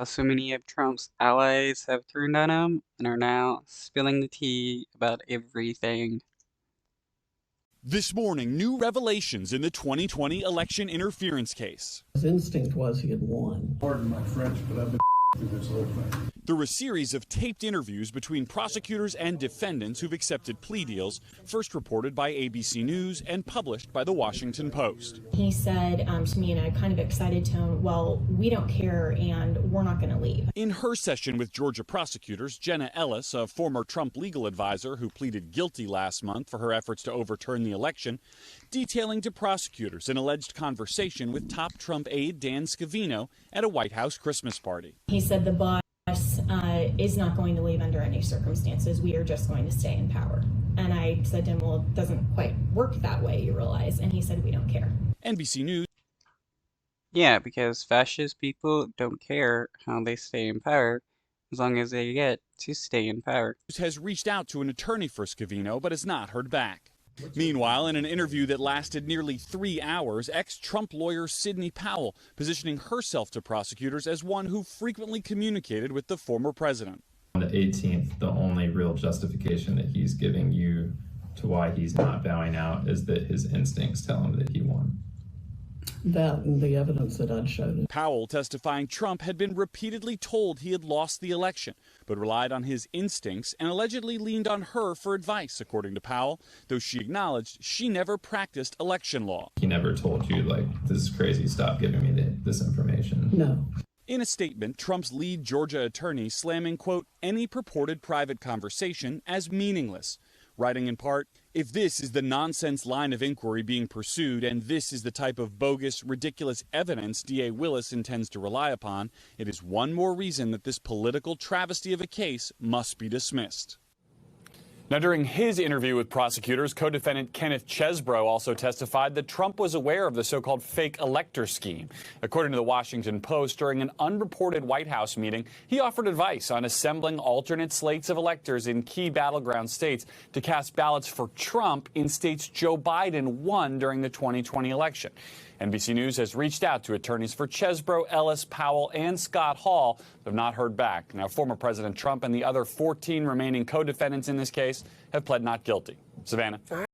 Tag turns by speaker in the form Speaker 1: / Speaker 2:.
Speaker 1: So many of Trump's allies have turned on him and are now spilling the tea about everything.
Speaker 2: This morning, new revelations in the 2020 election interference case.
Speaker 3: His instinct was he had won.
Speaker 4: Pardon my French, but I've been through this whole thing.
Speaker 2: Through a series of taped interviews between prosecutors and defendants who've accepted plea deals, first reported by ABC News and published by The Washington Post.
Speaker 5: He said to me in a kind of excited tone, well, we don't care and we're not going to leave.
Speaker 2: In her session with Georgia prosecutors, Jenna Ellis, a former Trump legal advisor who pleaded guilty last month for her efforts to overturn the election, detailing to prosecutors an alleged conversation with top Trump aide Dan Scavino at a White House Christmas party.
Speaker 5: He said the boss is not going to leave under any circumstances. We are just going to stay in power. And I said to him, well, it doesn't quite work that way, you realize. And he said, we don't care.
Speaker 2: NBC News.
Speaker 1: Yeah, because fascist people don't care how they stay in power as long as they get to stay in power.
Speaker 2: Has reached out to an attorney for Scavino but has not heard back. Meanwhile, in an interview that lasted nearly 3 hours, ex-Trump lawyer Sidney Powell positioning herself to prosecutors as one who frequently communicated with the former president.
Speaker 6: On the 18th, the only real justification that he's giving you to why he's not bowing out is that his instincts tell him that he won.
Speaker 3: That and the evidence that I'd showed.
Speaker 2: Powell testifying Trump had been repeatedly told he had lost the election, but relied on his instincts and allegedly leaned on her for advice, according to Powell, though she acknowledged she never practiced election law.
Speaker 6: He never told you, like, this is crazy, stop giving me this information.
Speaker 3: No.
Speaker 2: In a statement, Trump's lead Georgia attorney slamming, quote, any purported private conversation as meaningless, writing in part, if this is the nonsense line of inquiry being pursued and this is the type of bogus, ridiculous evidence D.A. Willis intends to rely upon, it is one more reason that this political travesty of a case must be dismissed. Now, during his interview with prosecutors, co-defendant Kenneth Chesbrough also testified that Trump was aware of the so-called fake elector scheme. According to the Washington Post, during an unreported White House meeting, he offered advice on assembling alternate slates of electors in key battleground states to cast ballots for Trump in states Joe Biden won during the 2020 election. NBC News has reached out to attorneys for Chesbrough, Ellis, Powell, and Scott Hall, but have not heard back. Now, former President Trump and the other 14 remaining co-defendants in this case have pled not guilty. Savannah.